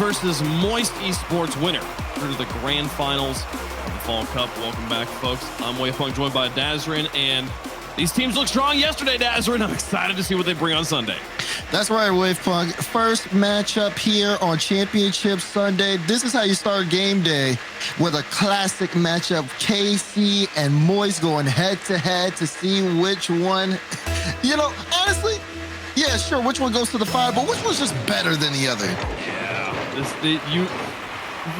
versus Moist Esports winner through to the grand finals of the Fall Cup. Welcome back, folks. I'm Waypoint, joined by Dazrin, and these teams looked strong yesterday, Dazrin. I'm excited to see what they bring on Sunday. That's right, Wavepunk. First matchup here on Championship Sunday. This is how you start game day, with a classic matchup. KC and Moist going head-to-head to see which one, honestly, yeah, sure, which one goes to the final, but which one's just better than the other? Yeah,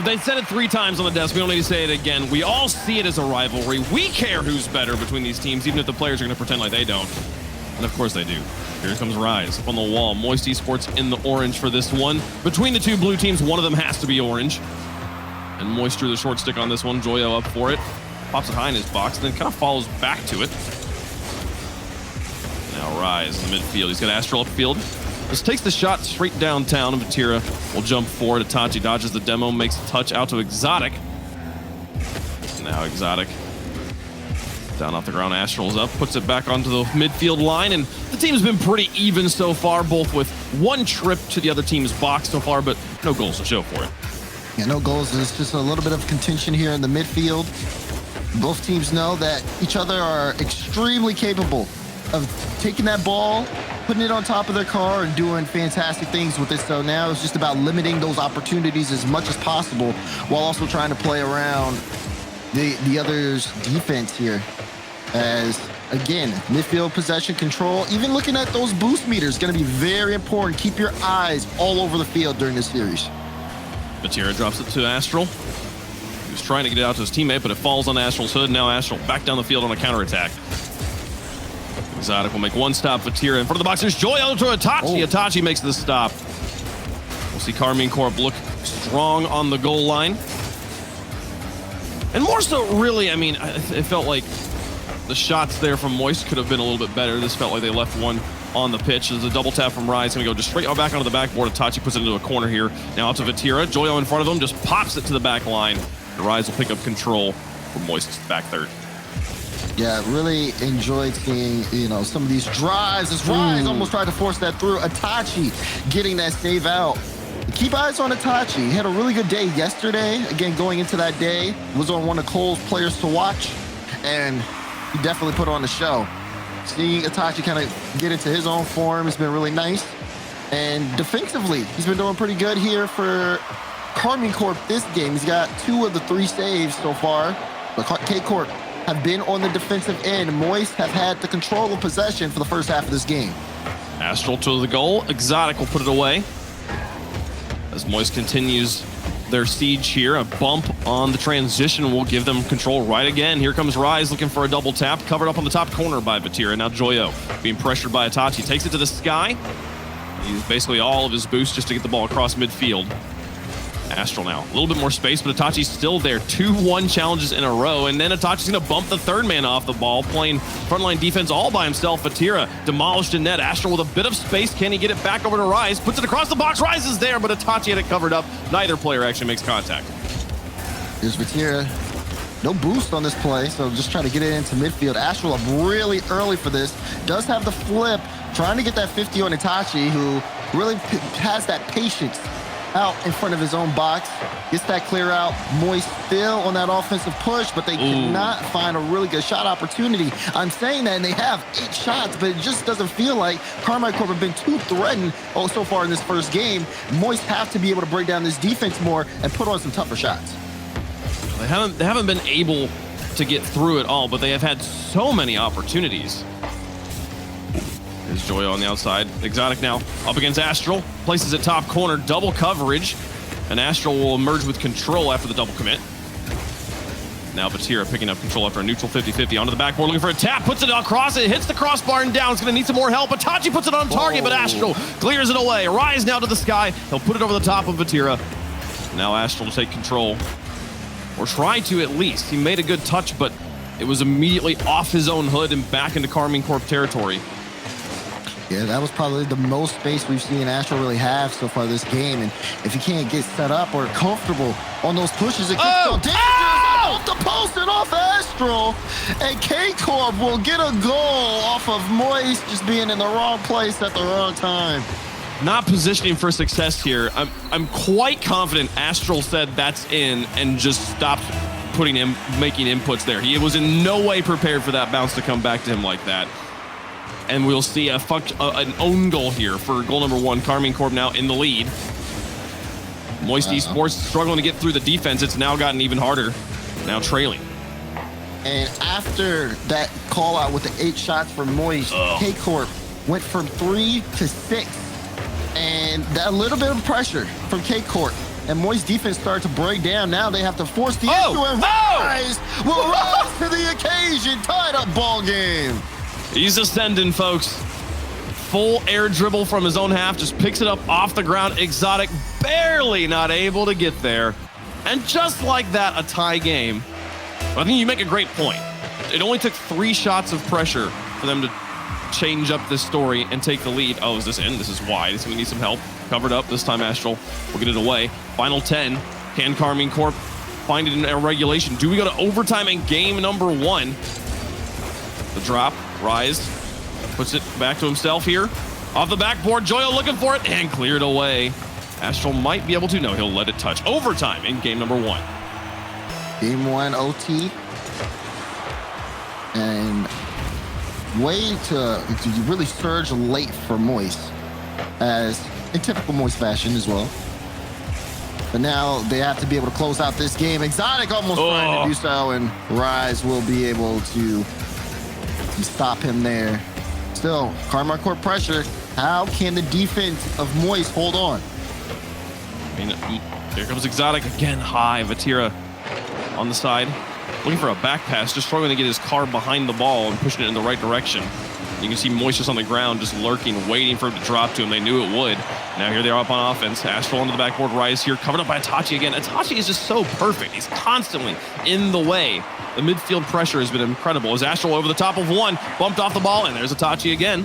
they said it 3 times on the desk. We don't need to say it again. We all see it as a rivalry. We care who's better between these teams, even if the players are going to pretend like they don't. And of course they do. Here comes Rise up on the wall. Moist Esports in the orange for this one. Between the two blue teams, one of them has to be orange. And Moist drew the short stick on this one. Joyo up for it. Pops it high in his box, and then kind of follows back to it. Now Rise in the midfield. He's got Astral upfield. Just takes the shot straight downtown, and Vatira will jump forward. Itachi dodges the demo, makes a touch out to Exotic. Now Exotic down off the ground. Astral's up, puts it back onto the midfield line, and the team's been pretty even so far, both with one trip to the other team's box so far, but no goals to show for it. Yeah, no goals. There's just a little bit of contention here in the midfield. Both teams know that each other are extremely capable of taking that ball, putting it on top of their car, and doing fantastic things with it. So now it's just about limiting those opportunities as much as possible, while also trying to play around the other's defense here. As, again, midfield possession control, even looking at those boost meters, is going to be very important. Keep your eyes all over the field during this series. Vatira drops it to Astral. He was trying to get it out to his teammate, but it falls on Astral's hood. Now Astral back down the field on a counterattack. Exotic will make one stop. Vatira in front of the box. There's Joyo to Itachi. Itachi makes the stop. We'll see Karmine Corp look strong on the goal line. And more so, really, I mean, it felt like the shots there from Moist could have been a little bit better. This felt like they left one on the pitch. There's a double tap from Rise. Going to go just straight back onto the backboard. Itachi puts it into a corner here. Now out to Vatira. Joyo in front of him just pops it to the back line. The Rise will pick up control for Moist's back third. Yeah, really enjoyed seeing, some of these drives. This Rise almost tried to force that through. Itachi getting that save out. Keep eyes on Itachi. He had a really good day yesterday. Again, going into that day, was on one of Cole's players to watch, and he definitely put on the show. Seeing Itachi kind of get into his own form has been really nice. And defensively, he's been doing pretty good here for Karmine Corp this game. He's got 2 of the 3 saves so far. But K-Corp have been on the defensive end. Moist have had the control of possession for the first half of this game. Astral to the goal. Exotic will put it away. As Moist continues their siege here, a bump on the transition will give them control right again. Here comes Rise looking for a double tap, covered up on the top corner by Vatira. Now Joyo being pressured by Itachi, takes it to the sky. He used basically all of his boost just to get the ball across midfield. Astral now, a little bit more space, but Itachi's still there. 2-1 challenges in a row, and then Itachi's gonna bump the third man off the ball, playing frontline defense all by himself. Vatira demolished in net. Astral with a bit of space. Can he get it back over to Rise? Puts it across the box. Rise is there, but Itachi had it covered up. Neither player actually makes contact. Here's Vatira. No boost on this play, so just try to get it into midfield. Astral up really early for this. Does have the flip, trying to get that 50 on Itachi, who really has that patience out in front of his own box. Gets that clear out. Moist still on that offensive push, but they cannot find a really good shot opportunity. I'm saying that, and they have 8 shots, but it just doesn't feel like Karmine Corp have been too threatened so far in this first game. Moist have to be able to break down this defense more and put on some tougher shots. They haven't been able to get through it all, but they have had so many opportunities. There's Joyo on the outside. Exotic now up against Astral. Places it top corner, double coverage. And Astral will emerge with control after the double commit. Now Vatira picking up control after a neutral 50-50. Onto the backboard, looking for a tap. Puts it across, it hits the crossbar and down. It's going to need some more help. Itachi puts it on target, but Astral clears it away. Rise now to the sky. He'll put it over the top of Vatira. Now Astral will take control. Or try to at least. He made a good touch, but it was immediately off his own hood and back into Karmine Corp territory. Yeah, that was probably the most space we've seen Astral really have so far this game. And if he can't get set up or comfortable on those pushes, it gets so dangerous. Off the post and off Astral. And K-Corp will get a goal off of Moist just being in the wrong place at the wrong time. not positioning for success here. I'm quite confident Astral said that's in and just stopped making inputs there. He was in no way prepared for that bounce to come back to him like that. And we'll see an own goal here for goal number 1. Karmine Corp now in the lead. Moist Esports struggling to get through the defense. It's now gotten even harder. Now trailing. And after that call out with the 8 shots for Moist, K-Corp went from 3 to 6. And that little bit of pressure from K-Corp. And Moist defense started to break down. Now they have to force the issue, and Rise will rise to the occasion. Tied up ball game. He's ascending, folks. Full air dribble from his own half. Just picks it up off the ground. Exotic barely not able to get there. And just like that, a tie game. I think you make a great point. It only took 3 shots of pressure for them to change up this story and take the lead. Oh, is this in? This is wide. It's going to need some help. Covered up this time, Astral will get it away. Final 10. Can Karmine Corp find it in a regulation? Do we go to overtime in game number 1? The drop. Rise puts it back to himself here. Off the backboard. Joyo looking for it and cleared away. Astral might be able to. No, he'll let it touch. Overtime in game number 1. Game 1 OT. And way to really surge late for Moist, as in typical Moist fashion as well. But now they have to be able to close out this game. Exotic almost trying to do so, and Rise will be able to stop him there. Still, Karmine Corp pressure. How can the defense of Moist hold on? I mean, here comes Exotic again. High. Vatira on the side. Looking for a back pass, just struggling to get his car behind the ball and pushing it in the right direction. You can see Moist just on the ground, just lurking, waiting for him to drop to him. They knew it would. Now here they are up on offense. Astral onto the backboard. Rise here, covered up by Itachi again. Itachi is just so perfect. He's constantly in the way. The midfield pressure has been incredible. As Astral over the top of 1, bumped off the ball, and there's Itachi again.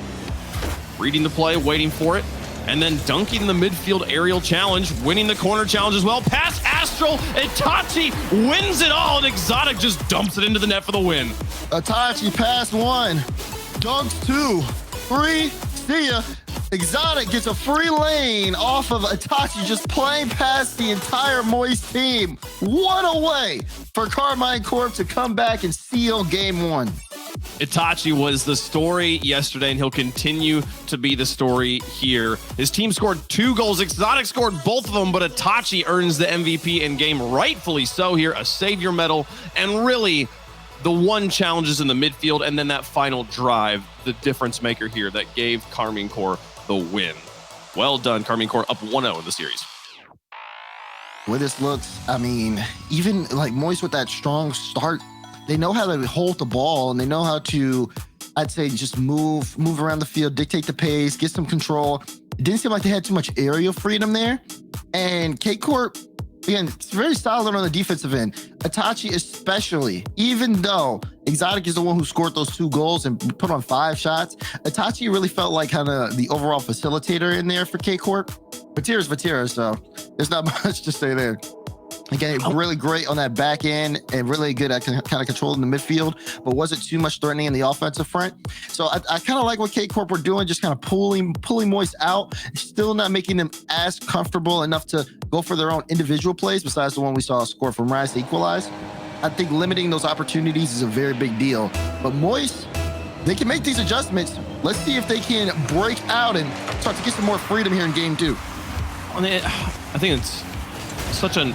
Reading the play, waiting for it, and then dunking the midfield aerial challenge, winning the corner challenge as well. Pass Astral, Itachi wins it all, and Exotic just dumps it into the net for the win. Itachi pass 1, dunks 2, 3, see ya. Exotic gets a free lane off of Itachi, just playing past the entire Moist team. What a way for Karmine Corp to come back and seal game 1. Itachi was the story yesterday, and he'll continue to be the story here. His team scored 2 goals. Exotic scored both of them, but Itachi earns the MVP in game, rightfully so here. A savior medal, and really the 1 challenges in the midfield, and then that final drive, the difference maker here that gave Karmine Corp the win. Well done, Karmine Corp, up 1-0 in the series. The way this looks, I mean, even like Moist with that strong start, they know how to hold the ball, and they know how to, I'd say, just move around the field, dictate the pace, get some control. It didn't seem like they had too much aerial freedom there. And K-Corp, again, it's very solid on the defensive end. Itachi especially, even though Exotic is the one who scored those 2 goals and put on 5 shots, Itachi really felt like kind of the overall facilitator in there for K-Corp. Vatira's Vatira, so there's not much to say there. Again, really great on that back end and really good at kind of controlling the midfield, but wasn't too much threatening in the offensive front. So I kind of like what K-Corp were doing, just kind of pulling Moist out, still not making them as comfortable enough to go for their own individual plays, besides the one we saw score from Rise to equalize. I think limiting those opportunities is a very big deal. But Moist, they can make these adjustments. Let's see if they can break out and start to get some more freedom here in game 2. I think it's such an...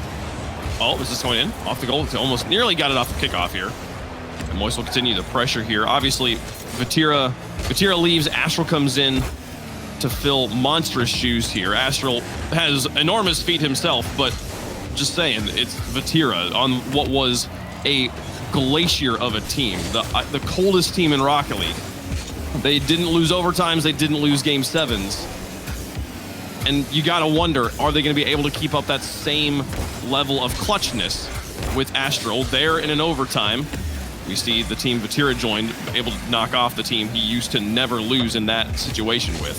Oh, is this going in? Off the goal. It's almost nearly got it off the kickoff here. And Moist will continue the pressure here. Obviously, Vatira leaves. Astral comes in to fill monstrous shoes here. Astral has enormous feet himself, but just saying, it's Vatira on what was a glacier of a team. The coldest team in Rocket League. They didn't lose overtimes. They didn't lose game 7s. And you got to wonder, are they going to be able to keep up that same level of clutchness with Astral there in an overtime? We see the team Vatira joined, able to knock off the team he used to never lose in that situation with.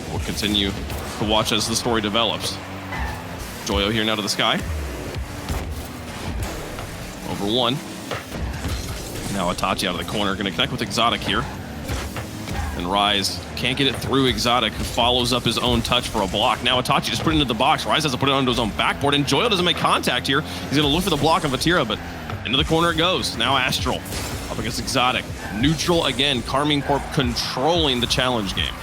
We'll continue to watch as the story develops. Joyo here now to the sky. Over 1. Now Itachi out of the corner, going to connect with Exotic here. And Rise can't get it through Exotic, who follows up his own touch for a block. Now Itachi just put it into the box. Rise has to put it onto his own backboard, and Joyo doesn't make contact here. He's going to look for the block on Vatira, but into the corner it goes. Now Astral up against Exotic. Neutral again. Karmine Corp controlling the challenge game.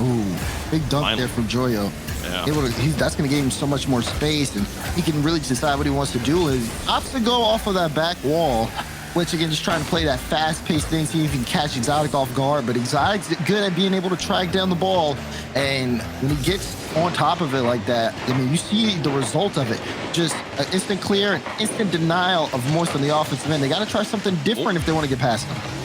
Ooh, big dunk there from Joyo. Yeah. That's going to give him so much more space, and he can really decide what he wants to do. He opts to go off of that back wall, which again, just trying to play that fast-paced thing, see if he can catch Exotic off guard. But Exotic's good at being able to track down the ball, and when he gets on top of it like that, I mean, you see the result of it. Just an instant clear, an instant denial of Moist on the offensive end. They got to try something different if they want to get past him.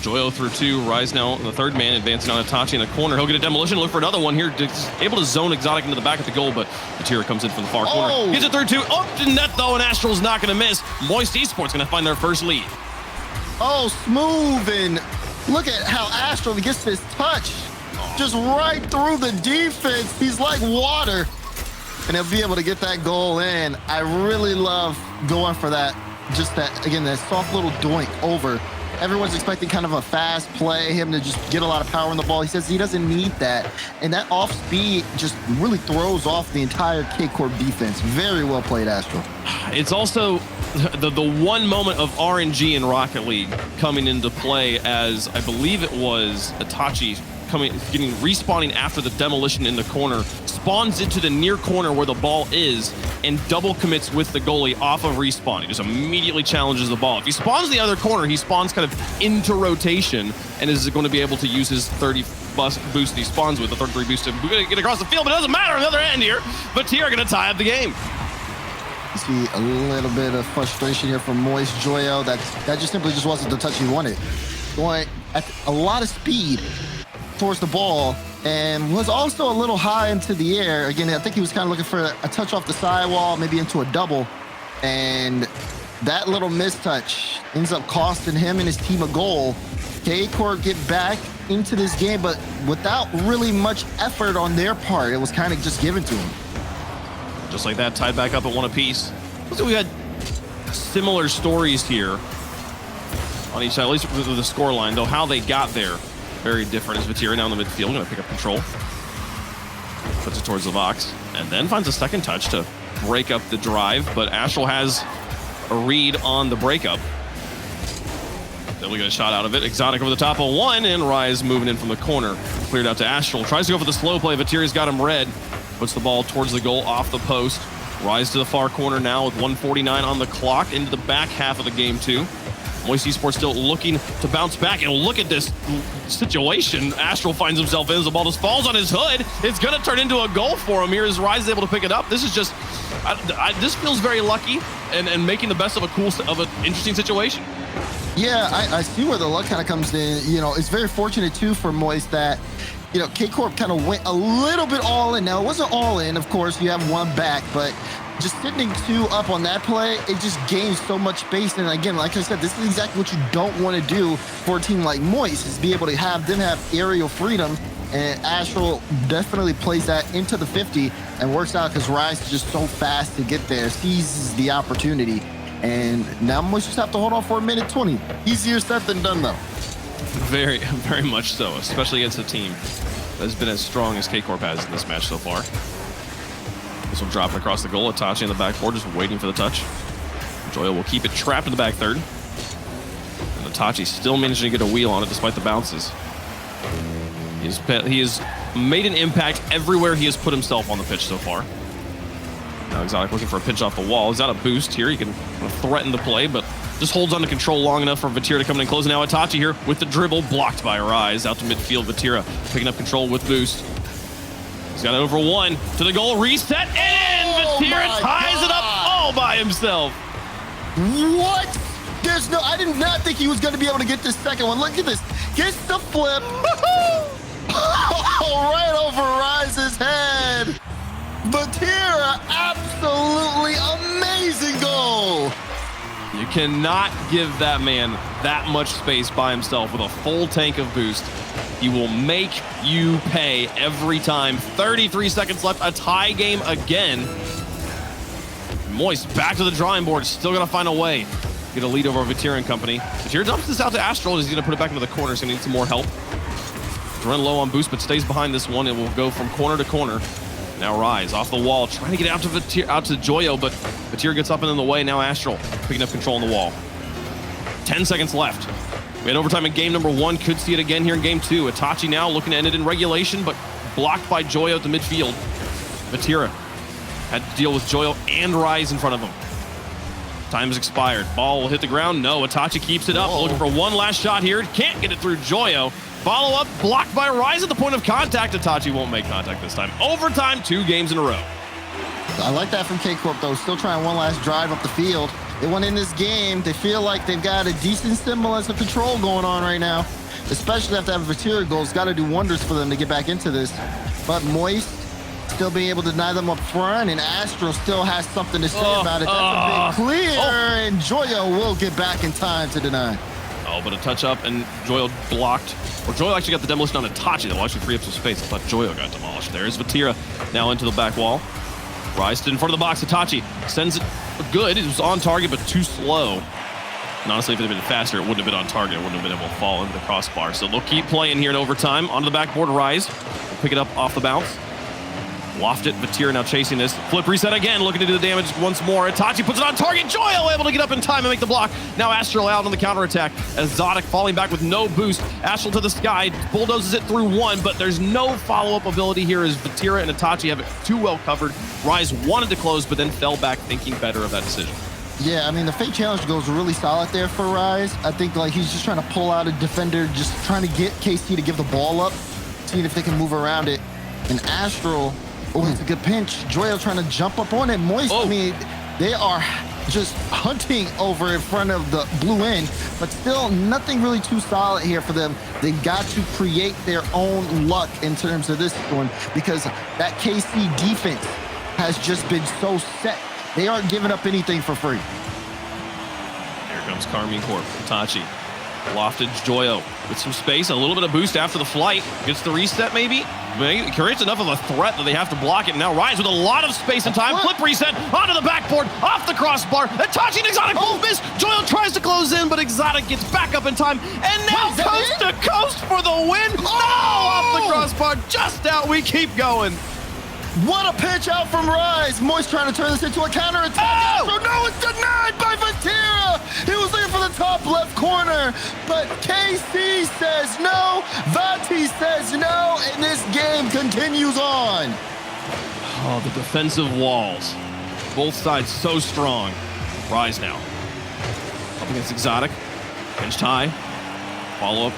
Joyo through 2, Rise now the third man, advancing on Itachi in the corner. He'll get a demolition, look for another one here. Able to zone Exotic into the back of the goal, but Vatira comes in from the far corner. Gets it through 2, up to net though, and Astral's not gonna miss. Moist Esports gonna find their first lead. Oh, smooth, and look at how Astral gets this touch. Just right through the defense. He's like water, and he'll be able to get that goal in. I really love going for that, just that, again, that soft little doink over. Everyone's expecting kind of a fast play, him to just get a lot of power on the ball. He says he doesn't need that. And that off speed just really throws off the entire K-Corp defense. Very well played, Astral. It's also the one moment of RNG in Rocket League coming into play, as I believe it was Itachi respawning after the demolition in the corner, spawns into the near corner where the ball is, and double commits with the goalie off of respawn. He just immediately challenges the ball. If he spawns the other corner, he spawns kind of into rotation and is going to be able to use his 30 boost he spawns with, the 33 boost to get across the field, but it doesn't matter on the other end here. Vatira going to tie up the game. You see a little bit of frustration here from Moist Joyo. That just simply wasn't the touch he wanted. Going at a lot of speed towards the ball, and was also a little high into the air. Again, I think he was kind of looking for a touch off the sidewall, maybe into a double, and that little mistouch ends up costing him and his team a goal. K-Corp get back into this game, but without really much effort on their part. It was kind of just given to him. Just like that, tied back up at 1 apiece. So we had similar stories here on each side, at least with the score line, though how they got there, very different. As Vatira now in the midfield, going to pick up control. Puts it towards the box, and then finds a second touch to break up the drive, but Astral has a read on the breakup. Then we get a shot out of it. Exotic over the top of 1, and Rise moving in from the corner. Cleared out to Astral. Tries to go for the slow play. Vatira's got him red. Puts the ball towards the goal off the post. Rise to the far corner now with 1:49 on the clock into the back half of the game 2. Moist Esports still looking to bounce back, and look at this situation Astral finds himself in as the ball just falls on his hood. It's going to turn into a goal for him here as Rise is able to pick it up. This is just, this feels very lucky and making the best of an interesting situation. Yeah, I see where the luck kind of comes in. You know, it's very fortunate too for Moist that, you know, K-Corp kind of went a little bit all in. Now, it wasn't all in, of course, you have one back, but just sitting 2 up on that play, it just gains so much space. And again, like I said, this is exactly what you don't want to do for a team like Moist, is be able to have them have aerial freedom. And Astral definitely plays that into the 50 and works out because Rise is just so fast to get there, seizes the opportunity. And now Moist just have to hold on for 1:20. Easier said than done, though. Very, very much so, especially against a team that has been as strong as K-Corp has in this match so far. This will drop it across the goal. Itachi in the backboard, just waiting for the touch. Joyo will keep it trapped in the back third. And Itachi still managing to get a wheel on it despite the bounces. He has made an impact everywhere he has put himself on the pitch so far. Now Exotic looking for a pitch off the wall. He's got a boost here. He can threaten the play, but just holds on to control long enough for Vatira to come in and close. Now Itachi here with the dribble, blocked by Rise. Out to midfield, Vatira picking up control with boost. He's got it over 1 to the goal, reset, and Vatira ties it up all by himself. What? I did not think he was going to be able to get this second one. Look at this. Gets the flip. Right over Rise's head. Vatira, absolutely amazing goal. You cannot give that man that much space by himself with a full tank of boost. He will make you pay every time. 33 seconds left, a tie game again. Moist back to the drawing board, still gonna find a way get a lead over Vatira and company. Vatira dumps this out to Astral. He's going to put it back into the corner. He's going to need some more help. Run low on boost, but stays behind this one. It will go from corner to corner. Now Rise off the wall, trying to get out to Joyo, but Vatira gets up and in the way. Now Astral picking up control on the wall. 10 seconds left. We had overtime in game number 1. Could see it again here in game 2. Itachi now looking to end it in regulation, but blocked by Joyo at the midfield. Vatira had to deal with Joyo and Rise in front of him. Time has expired. Ball will hit the ground. No, Itachi keeps it up. Whoa. Looking for one last shot here. Can't get it through Joyo. Follow up, blocked by Rise at the point of contact. Itachi won't make contact this time. Overtime, 2 games in a row. I like that from K-Corp, though. Still trying one last drive up the field. They won in this game. They feel like they've got a decent semblance of control going on right now, especially after that Vatira goal. It's got to do wonders for them to get back into this. But Moist still being able to deny them up front, and Astro still has something to say about it. That's a big clear, and Joyo will get back in time to deny. Oh, but a touch up, and Joyo blocked. Or Joyo actually got the demolition on Itachi. That will actually free up some space. I thought Joyo got demolished. There's Vatira now into the back wall. Rise in front of the box. Itachi sends it good. It was on target, but too slow. And honestly, if it had been faster, it wouldn't have been on target. It wouldn't have been able to fall into the crossbar. So they'll keep playing here in overtime. Onto the backboard, Rise. We'll pick it up off the bounce. Loft it. Vatira now chasing this. Flip reset again, looking to do the damage once more. Itachi puts it on target. Joyo able to get up in time and make the block. Now Astral out on the counterattack. As Zodic falling back with no boost. Astral to the sky. Bulldozes it through one, but there's no follow-up ability here as Vatira and Itachi have it too well covered. Rise wanted to close, but then fell back thinking better of that decision. Yeah, I mean, the fake challenge goes really solid there for Rise. I think like he's just trying to pull out a defender, just trying to get KC to give the ball up, seeing if they can move around it. And Astral, oh, it's a good pinch. Joyo trying to jump up on it. Moist, I mean, they are just hunting over in front of the blue end, but still nothing really too solid here for them. They got to create their own luck in terms of this one, because that KC defense has just been so set. They aren't giving up anything for free. Here comes Karmine Corp. Itachi lofted Joyo with some space, a little bit of boost after the flight. Gets the reset maybe. Creates enough of a threat that they have to block it. Now Rise with a lot of space and time. Flip reset onto the backboard, off the crossbar. Itachi and Exotic both miss. Joyo tries to close in, but Exotic gets back up in time. And now coast to coast for the win. No, off the crossbar, just out. We keep going. What a pitch out from Rise. Moist trying to turn this into a counterattack. So no, it's denied by Vatira. He was looking for the top left corner, but KC says no. Vati says no, and this game continues on. Oh, the defensive walls. Both sides so strong. Rise now. Up against Exotic. Pinched high. Follow up.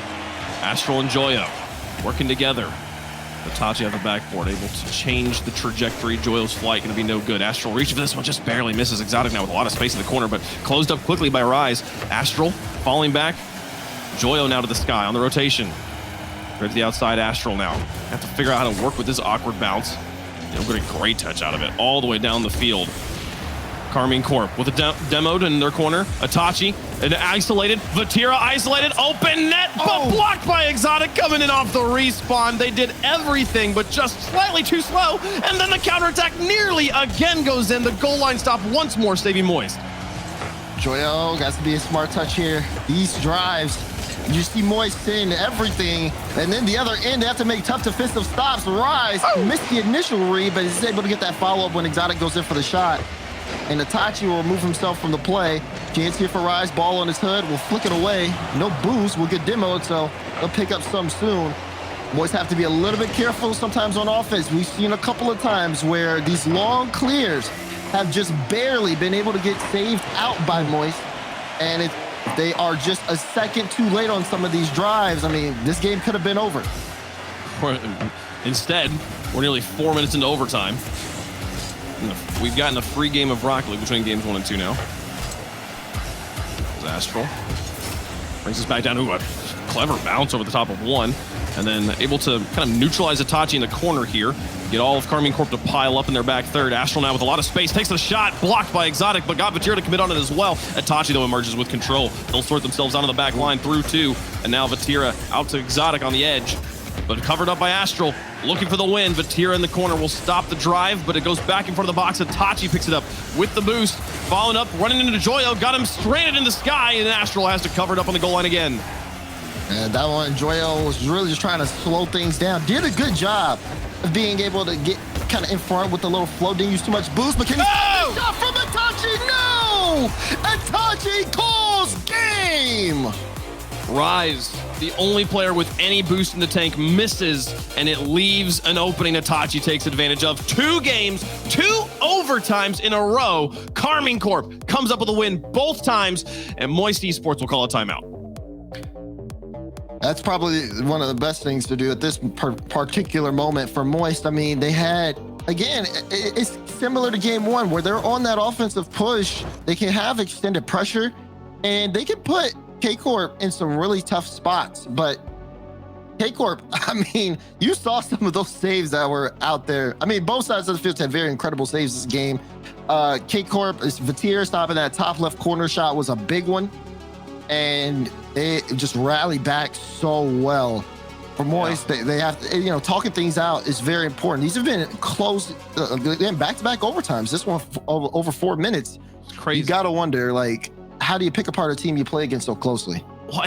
Astral and Joyo working together. Itachi on the backboard, able to change the trajectory. Joyo's flight going to be no good. Astral reaching for this one, just barely misses. Exotic now with a lot of space in the corner, but closed up quickly by Rise. Astral falling back. Joyo now to the sky on the rotation. Right to the outside, Astral now. Have to figure out how to work with this awkward bounce. They'll get a great touch out of it, all the way down the field. Karmine Corp with a demoed in their corner. Itachi, and isolated. Vatira isolated. Open net, but blocked by Exotic coming in off the respawn. They did everything, but just slightly too slow. And then the counterattack nearly again goes in. The goal line stop once more, saving Moist. Joyo got to be a smart touch here. These drives, you see Moist in everything, and then the other end, they have to make tough defensive stops. Rise missed the initial read, but he's able to get that follow-up when Exotic goes in for the shot. And Itachi will remove himself from the play. Chance here for Rise, ball on his hood, will flick it away. No boost, will get demoed, so they'll pick up some soon. Moist have to be a little bit careful sometimes on offense. We've seen a couple of times where these long clears have just barely been able to get saved out by Moist. And if they are just a second too late on some of these drives, I mean, this game could have been over. Instead, we're nearly 4 minutes into overtime. We've gotten a free game of Rocket League between games 1 and 2 now. There's Astral. Brings us back down to a clever bounce over the top of one. And then able to kind of neutralize Itachi in the corner here. Get all of Karmine Corp to pile up in their back third. Astral now with a lot of space. Takes the shot. Blocked by Exotic, but got Vatira to commit on it as well. Itachi, though, emerges with control. They'll sort themselves onto the back line through two. And now Vatira out to Exotic on the edge. but covered up by Astral, looking for the win. Vatira in the corner will stop the drive, but it goes back in front of the box. Itachi picks it up with the boost, following up, running into Joyo, got him stranded in the sky, and Astral has to cover it up on the goal line again. And that one, Joyo was really just trying to slow things down. Did a good job of being able to get kind of in front with the little flow. Didn't use too much boost, but can he shot from Itachi? No! Itachi calls game! Rise, the only player with any boost in the tank, misses, and it leaves an opening Itachi takes advantage of. 2 games, 2 overtimes in a row. Karmine Corp comes up with a win both times, and Moist Esports will call a timeout. That's probably one of the best things to do at this particular moment for Moist. I mean, they had, again, it's similar to game 1 where they're on that offensive push. They can have extended pressure and they can put K-Corp in some really tough spots. But K-Corp, I mean, you saw some of those saves that were out there. I mean, both sides of the field had very incredible saves this game. K-Corp, Vatira stopping that top left corner shot was a big one. And they just rally back so well. For Moist, they have to, you know, talking things out is very important. These have been close, back-to-back overtimes. This one over 4 minutes. It's crazy. You got to wonder, like, how do you pick apart a team you play against so closely? Well,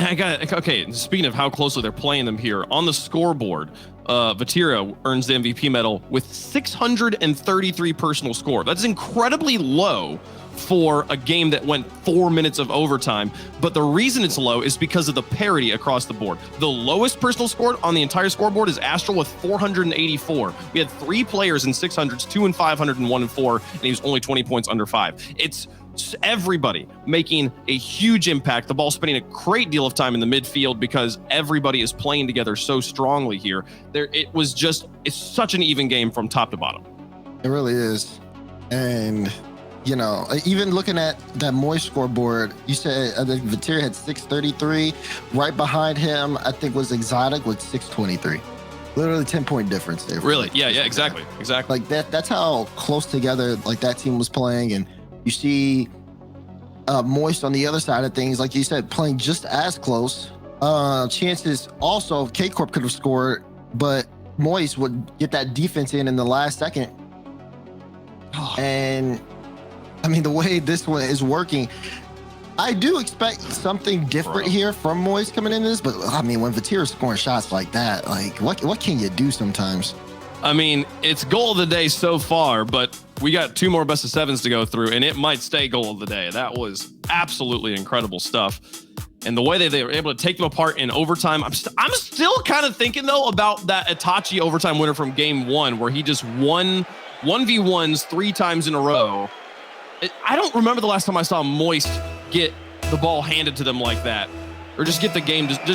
okay, speaking of how closely they're playing them here, on the scoreboard, Vatira earns the MVP medal with 633 personal score. That's incredibly low for a game that went 4 minutes of overtime. But the reason it's low is because of the parity across the board. The lowest personal score on the entire scoreboard is Astral with 484. We had 3 players in 600s, 2 in 500 and 1 in 4, and he was only 20 points under 5. It's everybody making a huge impact. The ball spending a great deal of time in the midfield because everybody is playing together so strongly here. It's such an even game from top to bottom. It really is. And you know, even looking at that Moist scoreboard, you said I think Vatira had 633. Right behind him, I think was Exotic with 623. Literally 10-point difference there. Really? Yeah, exactly. Like that's how close together like that team was playing. And you see Moist on the other side of things, like you said, playing just as close. Chances also K-Corp could have scored, but Moist would get that defense in the last second. And I mean, the way this one is working, I do expect something different here from Moist coming into this. But I mean, when Vatira's scoring shots like that, like what can you do sometimes? I mean, it's goal of the day so far, but we got 2 more best of 7s to go through, and it might stay goal of the day. That was absolutely incredible stuff. And the way they were able to take them apart in overtime, I'm still kind of thinking, though, about that Itachi overtime winner from game 1, where he just won 1v1s 3 times in a row. I don't remember the last time I saw Moist get the ball handed to them like that, or just get the game just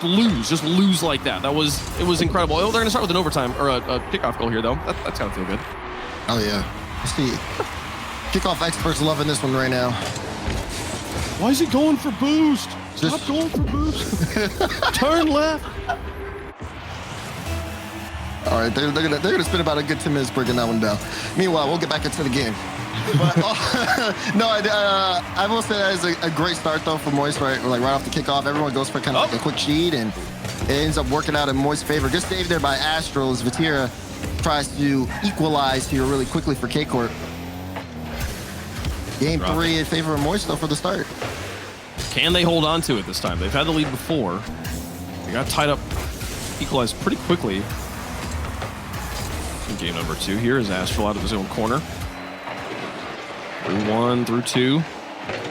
lose like that. It was incredible. Oh, they're gonna start with an overtime or a kickoff goal here, though. That's gotta feel good. Oh yeah, I see. Kickoff experts loving this one right now. Why is he going for boost? Stop going for boost. Turn left. All right, they're gonna spend about a good 10 minutes breaking that one down. Meanwhile, we'll get back into the game. But no, I will say that is a great start though for Moist. Right off the kickoff, everyone goes for kind of like a quick sheet, and it ends up working out in Moist's favor. Good save there by Astral as Vatira tries to equalize here really quickly for K-Corp. Game 3 in favor of Moist though for the start. Can they hold on to it this time? They've had the lead before. They got tied up, equalized pretty quickly. In game number 2 here is Astral out of his own corner. Through 1, through 2.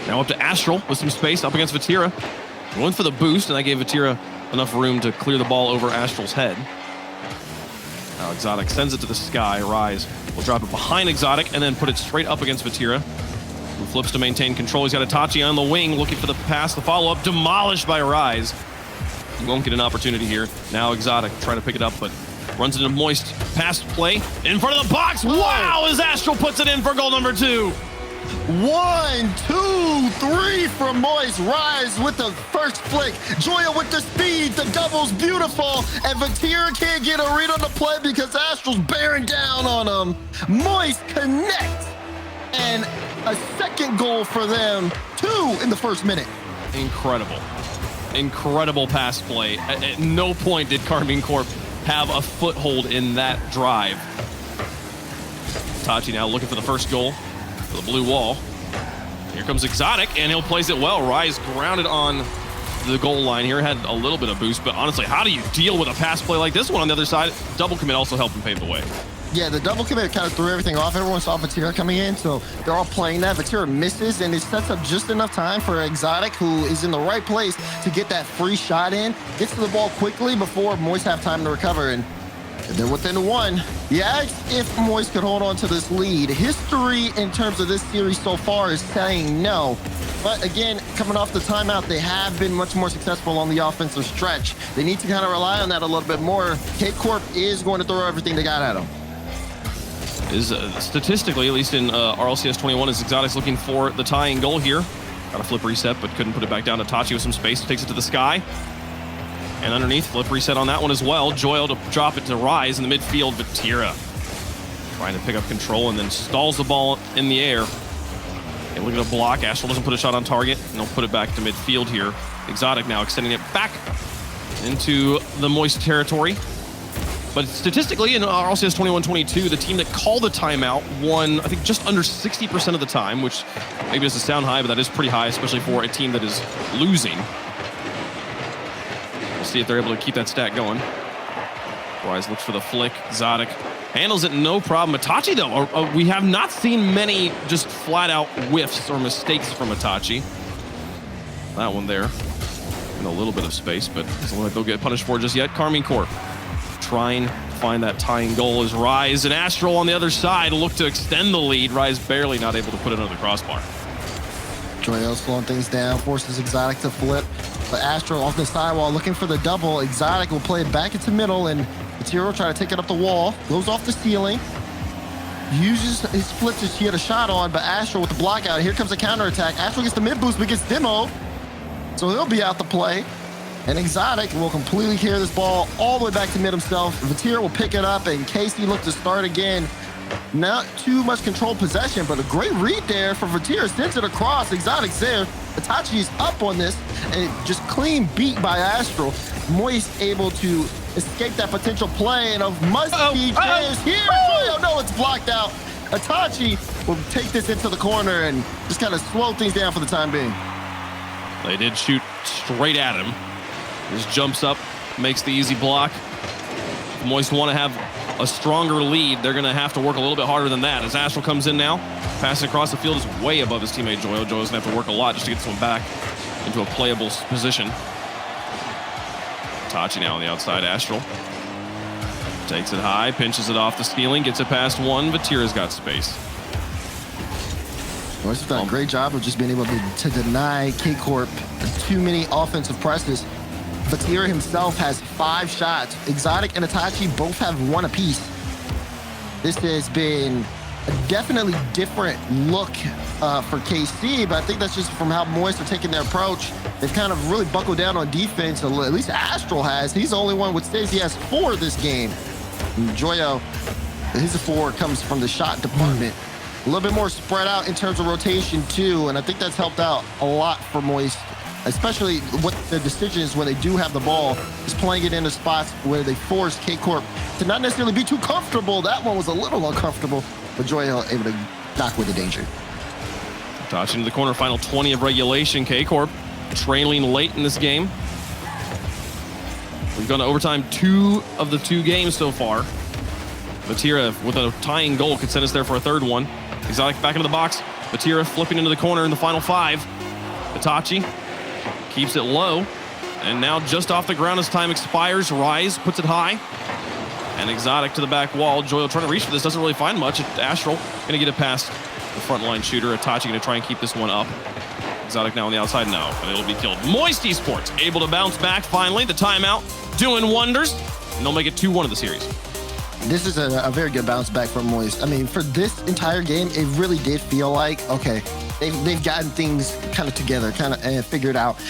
Now up to Astral with some space up against Vatira. Going for the boost, and that gave Vatira enough room to clear the ball over Astral's head. Now Exotic sends it to the sky. Rise will drop it behind Exotic and then put it straight up against Vatira, who flips to maintain control. He's got Itachi on the wing looking for the pass. The follow-up demolished by Rise. He won't get an opportunity here. Now Exotic trying to pick it up, but runs into Moist. Pass play in front of the box. Wow, as Astral puts it in for goal number 2. 1, 2, 3 from Moist. Rise with the first flick. Joya with the speed. The double's beautiful. And Vatira can't get a read on the play because Astral's bearing down on him. Moist connect. And a second goal for them. 2 in the first minute. Incredible. incredible pass play. At no point did Karmine Corp have a foothold in that drive. Tachi now looking for the first goal for the blue wall. Here comes Exotic, and he'll place it well. Rise grounded on the goal line here. Had a little bit of boost, but honestly, how do you deal with a pass play like this one on the other side? Double commit also helped him pave the way. Yeah, the double commit kind of threw everything off. Everyone saw Vatira coming in, so they're all playing that. Vatira misses, and it sets up just enough time for Exotic, who is in the right place to get that free shot in. Gets to the ball quickly before Moist have time to recover, and they're within one. He asked if Moist could hold on to this lead. History in terms of this series so far is saying no. But again, coming off the timeout, they have been much more successful on the offensive stretch. They need to kind of rely on that a little bit more. K-Corp is going to throw everything they got at them. Statistically, at least in RLCS 21, is Exotic's looking for the tying goal here. Got a flip reset, but couldn't put it back down to Tachi with some space. Takes it to the sky. And underneath, flip reset on that one as well. Joyle to drop it to Rise in the midfield. Vatira trying to pick up control and then stalls the ball in the air. Okay, look at a block. Astral doesn't put a shot on target, and they'll put it back to midfield here. Exotic now extending it back into the Moist territory. But statistically, in RLCS 21-22, the team that called the timeout won, I think, just under 60% of the time, which maybe doesn't sound high, but that is pretty high, especially for a team that is losing. We'll see if they're able to keep that stat going. Rise looks for the flick. Exotic handles it no problem. Itachi, though, we have not seen many just flat-out whiffs or mistakes from Itachi. That one there. In a little bit of space, but it doesn't look like they'll get punished for it just yet. Karmine Corp trying to find that tying goal as Rise and Astral on the other side look to extend the lead. Rise barely not able to put it under the crossbar. Joyle slowing things down, forces Exotic to flip. But Astral off the sidewall looking for the double. Exotic will play it back into middle, and Vatira will try to take it up the wall. Goes off the ceiling. Uses his flip to get a shot on, but Astral with the block out. Here comes a counterattack. Astral gets the mid boost, but gets demoed. So he'll be out the play. And Exotic will completely carry this ball all the way back to mid himself. Vatira will pick it up, and Casey look to start again. Not too much controlled possession, but a great read there for Vatira. Sends it across. Exotic's there. Itachi's up on this, and just clean beat by Astral. Moist able to escape that potential play, and of Muskie is here. Oh no, it's blocked out. Itachi will take this into the corner and just kind of slow things down for the time being. They did shoot straight at him. Just jumps up, makes the easy block. If Moist want to have a stronger lead, they're going to have to work a little bit harder than that. As Astral comes in now, passing across the field is way above his teammate Joyle. Joyle's going to have to work a lot just to get this one back into a playable position. Tachi now on the outside. Astral takes it high, pinches it off the ceiling, gets it past one. Vatira's got space. Moist has done a great job of just being able to deny K-Corp too many offensive presses. Vatira himself has 5 shots. Exotic and Itachi both have 1 apiece. This has been a definitely different look for KC, but I think that's just from how Moist are taking their approach. They've kind of really buckled down on defense. At least Astral has. He's the only one with stays. He has 4 this game. And Joyo, his 4 comes from the shot department. A little bit more spread out in terms of rotation too, and I think that's helped out a lot for Moist, especially with the decisions when they do have the ball, is playing it into spots where they force K-Corp to not necessarily be too comfortable. That one was a little uncomfortable, but Joyo able to knock with the danger. Touching to the corner, final 20 of regulation. K-Corp trailing late in this game. We've gone to overtime 2 of the 2 games so far. Vatira with a tying goal could send us there for a 3rd one. Exotic back into the box. Vatira flipping into the corner in the final 5. Itachi keeps it low. And now just off the ground as time expires. Rise puts it high. And Exotic to the back wall. Joyle trying to reach for this. Doesn't really find much. Astral going to get it past the front line shooter. Itachi going to try and keep this one up. Exotic now on the outside. No, and it'll be killed. Moist Esports able to bounce back finally. The timeout doing wonders. And they'll make it 2-1 of the series. this is a very good bounce back from Moist. I mean, for this entire game, it really did feel like, okay, they've gotten things kind of together, and figured out.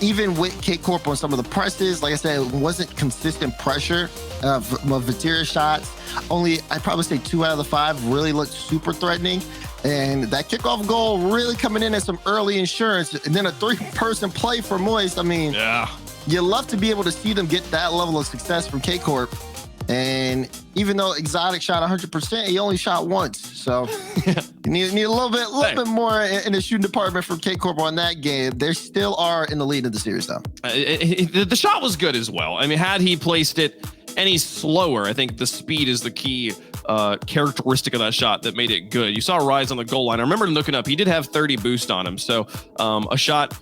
Even with K-Corp on some of the presses, like I said, it wasn't consistent pressure of Vatira's shots. Only, I'd probably say 2 out of the 5 really looked super threatening. And that kickoff goal really coming in as some early insurance. And then a 3-person play for Moist. I mean, yeah, you love to be able to see them get that level of success from K-Corp. And even though Exotic shot 100%, he only shot once. So you need a little bit more in the shooting department from K-Corp on that game. They still are in the lead of the series, though. The shot was good as well. I mean, had he placed it any slower, I think the speed is the key characteristic of that shot that made it good. You saw Rise on the goal line. I remember looking up, he did have 30 boost on him. So a shot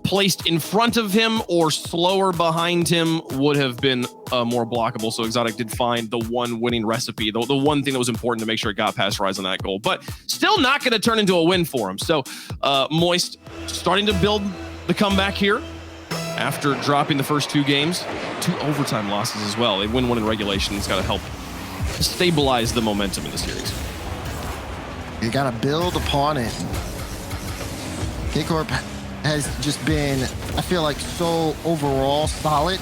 placed in front of him or slower behind him would have been more blockable. So Exotic did find the one winning recipe, the one thing that was important to make sure it got past Rise on that goal, but still not going to turn into a win for him. So Moist starting to build the comeback here after dropping the first 2 games, 2 overtime losses as well. They win 1 in regulation. It's got to help stabilize the momentum in the series. You got to build upon it. K-Corp has just been, I feel like, so overall solid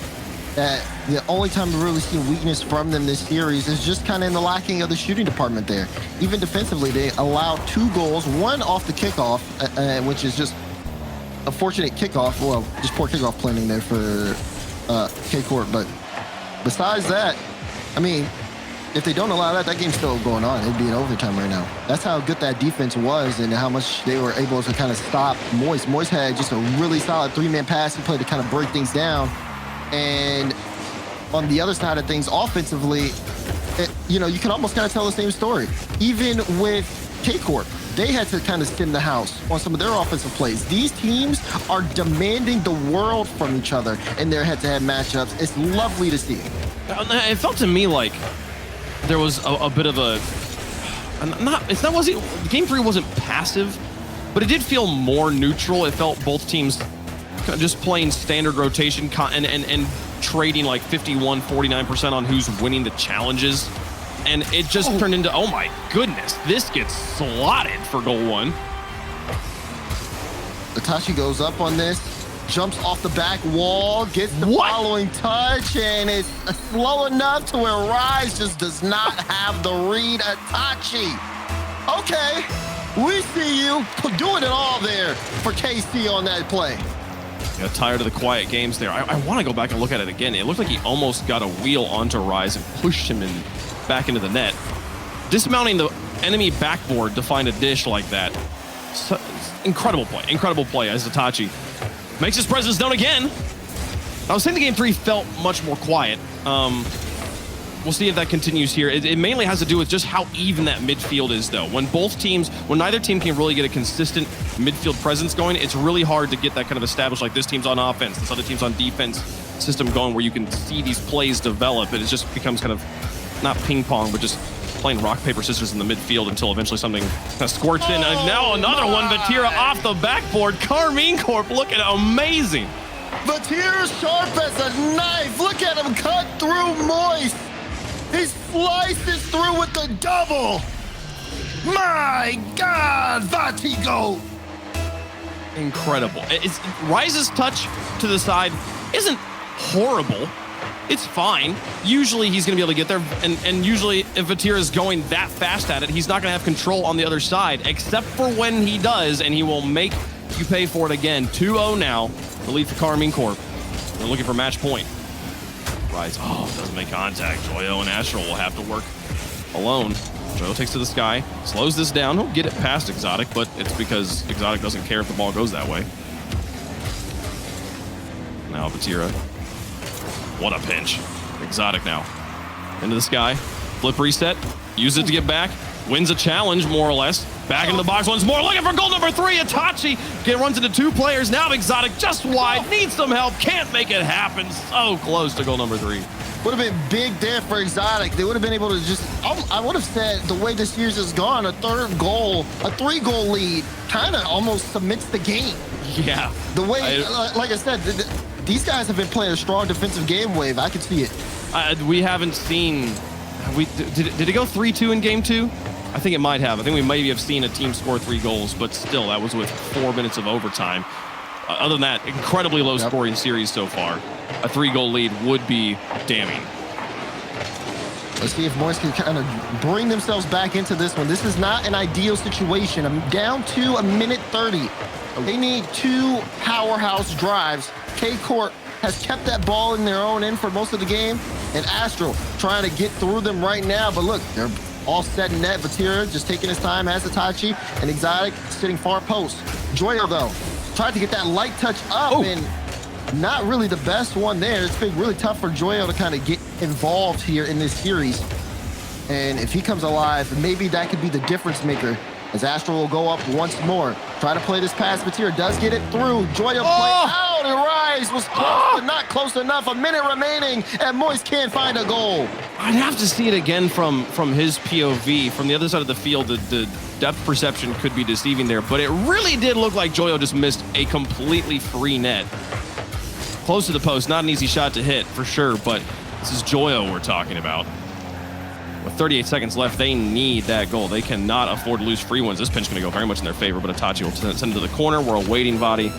that the only time we've really seen weakness from them this series is just kind of in the lacking of the shooting department there. Even defensively, they allowed 2 goals, 1 off the kickoff, which is just a fortunate kickoff. Well, just poor kickoff planning there for K-Corp. But besides that, I mean, if they don't allow that, that game's still going on. It'd be in overtime right now. That's how good that defense was and how much they were able to kind of stop Moist. Moist had just a really solid 3-man passing play to kind of break things down. And on the other side of things, offensively, you can almost kind of tell the same story. Even with K-Corp, they had to kind of stem the house on some of their offensive plays. These teams are demanding the world from each other in their head-to-head matchups. It's lovely to see. It felt to me like there was a bit of a game 3 wasn't passive, but it did feel more neutral. It felt both teams just playing standard rotation and trading like 51-49% on who's winning the challenges. And it just turned into, oh my goodness, this gets slotted for goal 1. Itachi goes up on this, jumps off the back wall, gets the following touch, and it's slow enough to where Rise just does not have the read. Itachi, okay, we see you doing it all there for KC on that play. Got tired of the quiet games there. I want to go back and look at it again. It looked like he almost got a wheel onto Rise and pushed him back into the net. Dismounting the enemy backboard to find a dish like that. So, incredible play as Itachi makes his presence known again. I was saying the game 3 felt much more quiet. We'll see if that continues here. It mainly has to do with just how even that midfield is, though. When neither team can really get a consistent midfield presence going, it's really hard to get that kind of established, like this team's on offense, this other team's on defense system going, where you can see these plays develop, and it just becomes kind of not ping pong, but just playing rock, paper, scissors in the midfield until eventually something kind of squirts in. And now another one, Vatira off the backboard. Karmine Corp looking amazing. Vatira sharp as a knife. Look at him cut through Moist. He slices through with the double. My God, Vatigo. Incredible. Rise's touch to the side isn't horrible. It's fine. Usually he's going to be able to get there, and usually if Vatira is going that fast at it, he's not going to have control on the other side, except for when he does, and he will make you pay for it again. 2-0 now, the lead for Karmine Corp. They're looking for match point. Rise, doesn't make contact. Joyo and Astral will have to work alone. Joyo takes to the sky, slows this down. He'll get it past Exotic, but it's because Exotic doesn't care if the ball goes that way. Now Vatira. What a pinch. Exotic now. Into the sky. Flip reset. Use it to get back. Wins a challenge, more or less. Back in the box once more. Looking for goal number 3. Itachi runs into 2 players. Now Exotic just wide. Needs some help. Can't make it happen. So close to goal number 3. Would have been big there for Exotic. They would have been able to just, I would have said the way this series has gone, a 3-goal lead kind of almost submits the game. Yeah. The way, like I said, these guys have been playing a strong defensive game wave. I can see it. We haven't seen Did it go 3-2 in game 2? I think it might have. I think we maybe have seen a team score 3 goals, but still, that was with 4 minutes of overtime. Other than that, incredibly low scoring series so far. A 3-goal lead would be damning. Let's see if Moist can kind of bring themselves back into this one. This is not an ideal situation. I'm down to a minute 30. They need 2 powerhouse drives. Corp has kept that ball in their own end for most of the game, and Astral trying to get through them right now. But look, they're all set in net. Vatira just taking his time as Itachi, and Exotic sitting far post. Joyo, though, tried to get that light touch up, and not really the best one there. It's been really tough for Joyo to kind of get involved here in this series. And if he comes alive, maybe that could be the difference maker, as Astral will go up once more. Try to play this pass. Vatira does get it through. Joyo play out, and Rise was close, but not close enough. A minute remaining, and Moist can't find a goal. I'd have to see it again from his POV. From the other side of the field, the depth perception could be deceiving there, but it really did look like Joyo just missed a completely free net. Close to the post, not an easy shot to hit for sure, but this is Joyo we're talking about. With 38 seconds left, they need that goal. They cannot afford to lose free ones. This pinch is going to go very much in their favor, but Itachi will send it to the corner. We're awaiting Vadi.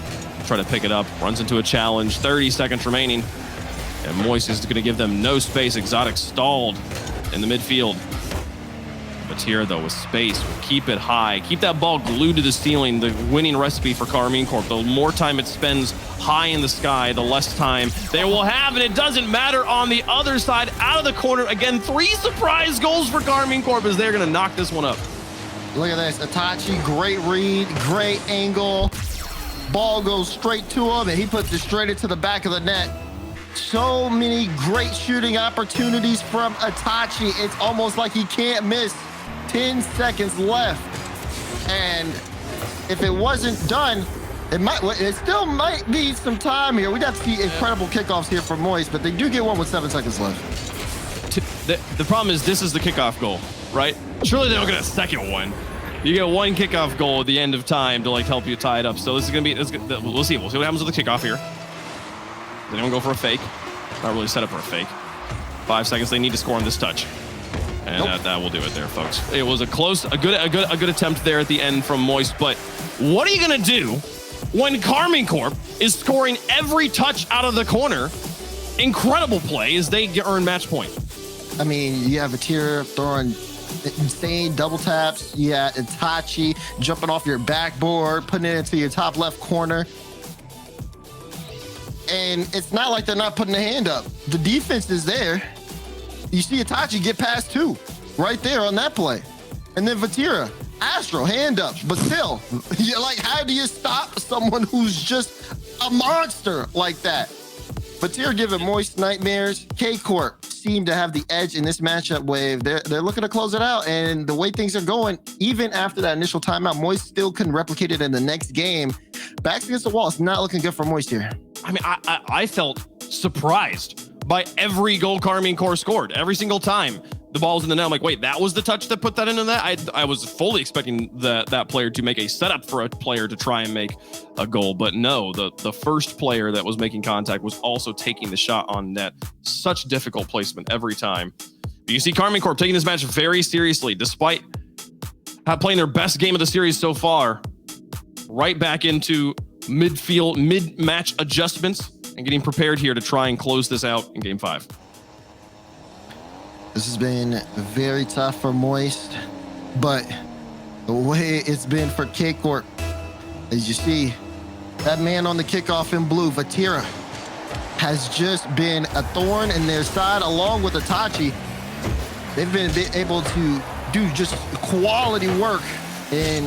Try to pick it up. Runs into a challenge. 30 seconds remaining. And Moist is going to give them no space. Exotic stalled in the midfield. Vatira, though, with space, will keep it high. Keep that ball glued to the ceiling. The winning recipe for Karmine Corp. The more time it spends high in the sky, the less time they will have. And it doesn't matter on the other side, out of the corner. Again, 3 surprise goals for Karmine Corp as they're going to knock this one up. Look at this. Itachi, great read, great angle. Ball goes straight to him, and he puts it straight into the back of the net. So many great shooting opportunities from Itachi. It's almost like he can't miss. 10 seconds left, and if it wasn't done, it still might need some time here. We'd have to see incredible kickoffs here from Moist, but they do get one with 7 seconds left. The problem is this is the kickoff goal, right? Surely they don't get a second one. You get 1 kickoff goal at the end of time to like help you tie it up. So this is gonna be. We'll see what happens with the kickoff here. Does anyone go for a fake? Not really set up for a fake. 5 seconds. They need to score on this touch. And that will do it there, folks. It was a good attempt there at the end from Moist, but what are you gonna do when Karmine Corp is scoring every touch out of the corner? Incredible play as they earn match point. I mean, you have Vatira throwing insane double taps. Yeah, Itachi jumping off your backboard, putting it into your top left corner. And it's not like they're not putting a hand up. The defense is there. You see Itachi get past 2 right there on that play. And then Vatira, Astro, hand up. But still, you're like, how do you stop someone who's just a monster like that? Vatira giving Moist nightmares. Corp seem to have the edge in this matchup wave. They're looking to close it out. And the way things are going, even after that initial timeout, Moist still couldn't replicate it in the next game. Backs against the wall. It's not looking good for Moist here. I mean, I felt surprised by every goal Karmine Corp scored. Every single time the ball's in the net, I'm like, wait, that was the touch that put that into that? I was fully expecting that player to make a setup for a player to try and make a goal, but no, the first player that was making contact was also taking the shot on net. Such difficult placement every time. But you see Karmine Corp taking this match very seriously, despite playing their best game of the series so far. Right back into mid-match adjustments and getting prepared here to try and close this out in game 5. This has been very tough for Moist, but the way it's been for Corp, as you see, that man on the kickoff in blue, Vatira, has just been a thorn in their side along with Itachi. They've been able to do just quality work, and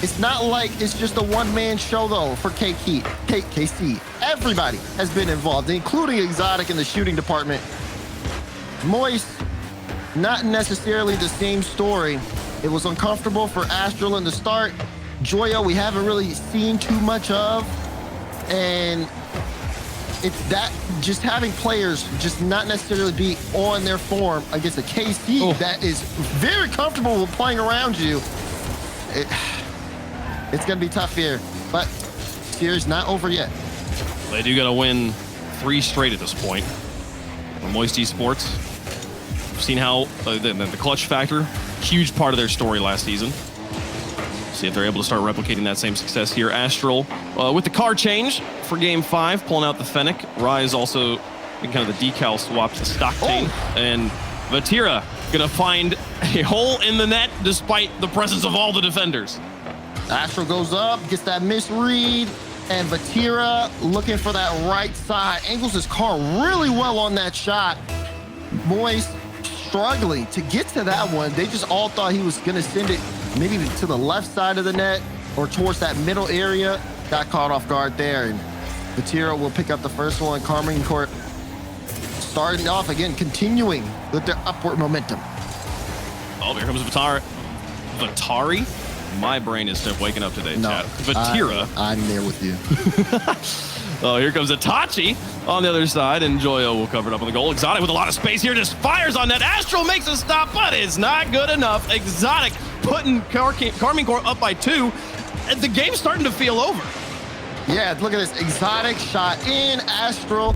it's not like it's just a one-man show, though, for KC. Everybody has been involved, including Exotic in the shooting department. Moist, not necessarily the same story. It was uncomfortable for Astral in the start. Joyo, we haven't really seen too much of. And it's that, just having players just not necessarily be on their form against a KC that is very comfortable with playing around you. It's going to be tough here, but series not over yet. They do got to win 3 straight at this point. For Moist Esports, We've seen how the clutch factor, huge part of their story last season. See if they're able to start replicating that same success here. Astral with the car change for game 5, pulling out the Fennec. Rise also in kind of the decal swap to Stocktain. And Vatira gonna find a hole in the net despite the presence of all the defenders. Astral goes up, gets that misread, and Vatira looking for that right side. Angles his car really well on that shot. Moist struggling to get to that one. They just all thought he was gonna send it maybe to the left side of the net or towards that middle area. Got caught off guard there, and Vatira will pick up the first one. Karmine Corp starting off again, continuing with their upward momentum. Oh, here comes Vatari? My brain is waking up today, chat. Vatira. I'm there with you. Oh, here comes Itachi on the other side, and Joyo will cover it up on the goal. Exotic with a lot of space here, just fires on net. Astral makes a stop, but it's not good enough. Exotic putting Karmine Corp up by 2, and the game's starting to feel over. Yeah, look at this. Exotic shot in. Astral,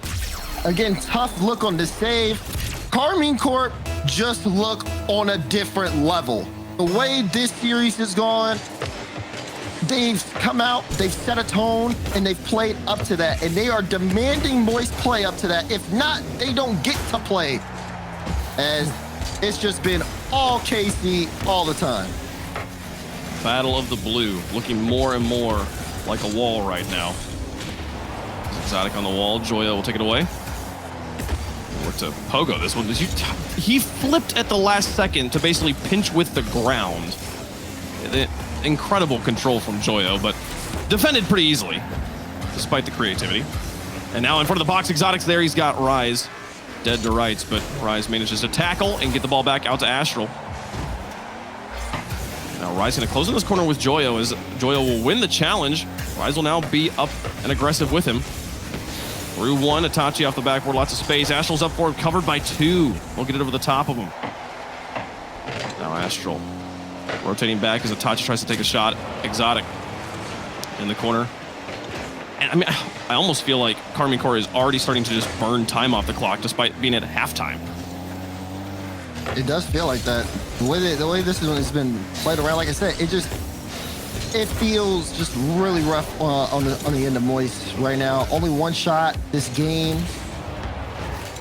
again, tough look on the save. Karmine Corp just look on a different level. The way this series has gone, they've come out, they've set a tone, and they've played up to that. And they are demanding Moist play up to that. If not, they don't get to play. As it's just been all KC all the time. Battle of the Blue, looking more and more like a wall right now. Exotic on the wall, Joyo will take it away. Work to Pogo this one. He flipped at the last second to basically pinch with the ground. Incredible control from Joyo, but defended pretty easily, despite the creativity. And now in front of the box, Exotic's there. He's got Rise dead to rights, but Rise manages to tackle and get the ball back out to Astral. Now Rise gonna close in this corner with Joyo, as Joyo will win the challenge. Rise will now be up and aggressive with him. Through 1, Itachi off the backboard, lots of space. Astral's up forward, covered by 2. We'll get it over the top of him. Now Astral rotating back as Itachi tries to take a shot. Exotic in the corner. And I mean, I almost feel like Karmine Corp is already starting to just burn time off the clock despite being at halftime. It does feel like that. The way this has been played around, like I said, it feels just really rough on the end of Moist right now. Only 1 shot this game.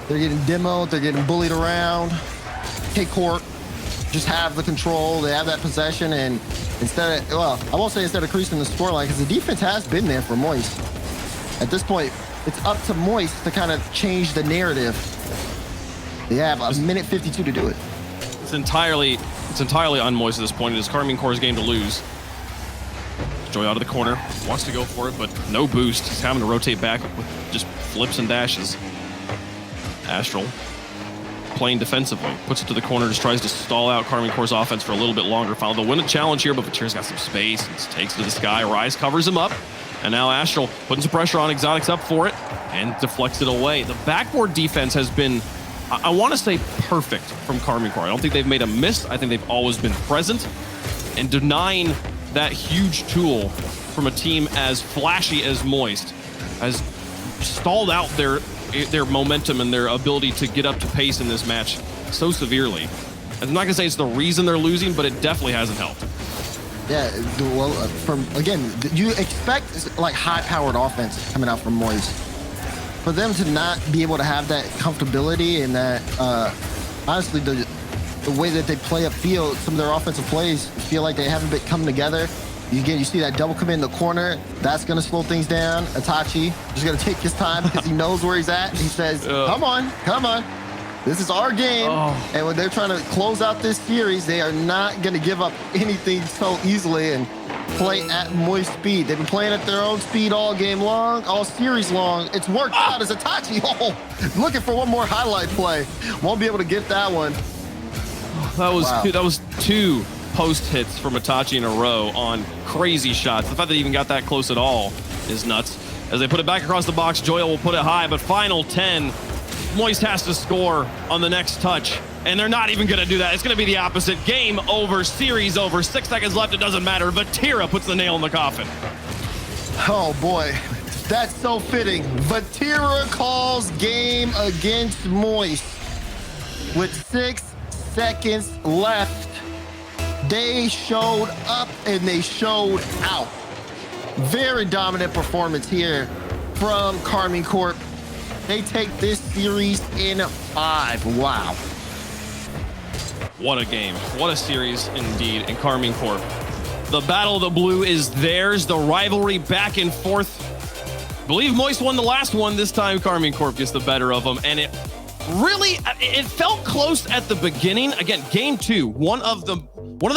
They're getting demoed. They're getting bullied around. K-Corp just have the control. They have that possession, and instead of, well, I won't say instead of creasing the scoreline, because the defense has been there for Moist. At this point, it's up to Moist to kind of change the narrative. They have a minute 52 to do it. It's entirely on Moist at this point. It is Karmine Corp's game to lose. Joy out of the corner, wants to go for it, but no boost. He's having to rotate back with just flips and dashes. Astral playing defensively, puts it to the corner, just tries to stall out Karmine Corp's offense for a little bit longer. Found the win a challenge here, but Vatira's got some space and takes it to the sky. Rise covers him up, and now Astral putting some pressure on. Exotic's up for it and deflects it away. The backboard defense has been, I want to say, perfect from Karmine Corp. I don't think they've made a miss. I think they've always been present, and denying that huge tool from a team as flashy as Moist has stalled out their momentum and their ability to get up to pace in this match so severely. I'm not gonna say it's the reason they're losing, but it definitely hasn't helped. Yeah, well, again, you expect like high-powered offense coming out from Moist. For them to not be able to have that comfortability and that, honestly, the way that they play upfield, some of their offensive plays feel like they haven't been coming together. You see that double come in the corner. That's going to slow things down. Itachi just going to take his time because he knows where he's at. He says, come on. This is our game. Oh. And when they're trying to close out this series, they are not going to give up anything so easily and play at Moist speed. They've been playing at their own speed all game long, all series long. It's worked out as Itachi. Oh, looking for one more highlight play. Won't be able to get that one. That was 2 post hits from Itachi in a row on crazy shots. The fact that he even got that close at all is nuts. As they put it back across the box, Joyo will put it high, but final 10. Moist has to score on the next touch, and they're not even going to do that. It's going to be the opposite. Game over, series over, 6 seconds left, it doesn't matter. Vatira puts the nail in the coffin. Oh boy, that's so fitting. Vatira calls game against Moist with 6 seconds left. They showed up and they showed out. Very dominant performance here from Karmine Corp. They take this series in 5. Wow. What a game. What a series indeed in Karmine Corp. The Battle of the Blue is theirs. The rivalry back and forth. I believe Moist won the last one. This time Karmine Corp gets the better of them. And it felt close at the beginning. Again, game 2, one of the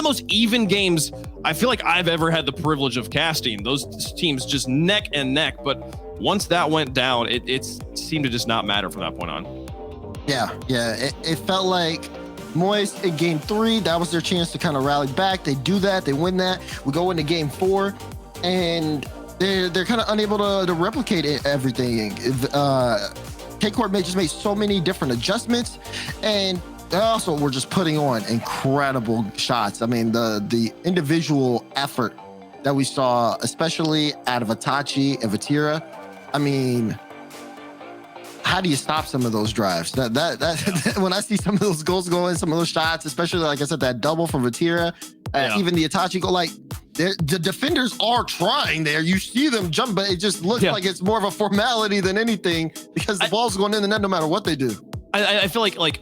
most even games I feel like I've ever had the privilege of casting. Those teams just neck and neck. But once that went down, it seemed to just not matter from that point on. Yeah. It felt like Moist in game 3, that was their chance to kind of rally back. They do that, they win that. We go into game 4, and they're kind of unable to replicate everything. K-Corp just made so many different adjustments, and they also were just putting on incredible shots. I mean, the individual effort that we saw, especially out of Itachi and Vatira. I mean, how do you stop some of those drives? That when I see some of those goals going, some of those shots, especially like I said, that double from Vatira, even the Itachi goal, like the defenders are trying there. You see them jump, but it just looks like it's more of a formality than anything because the ball's going in the net no matter what they do. I feel like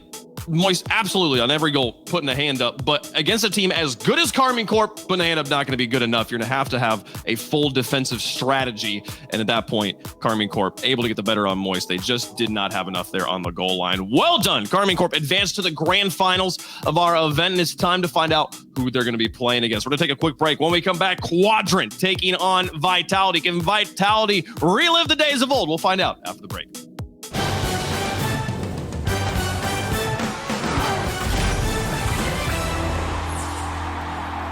Moist absolutely on every goal putting a hand up, but against a team as good as Karmine Corp, putting a hand up not going to be good enough. You're going to have a full defensive strategy, and at that point, Karmine Corp able to get the better on Moist. They just did not have enough there on the goal line. Well done, Karmine Corp advanced to the grand finals of our event, and it's time to find out who they're going to be playing against. We're going to take a quick break. When we come back, Quadrant taking on Vitality. Can Vitality relive the days of old? We'll find out after the break.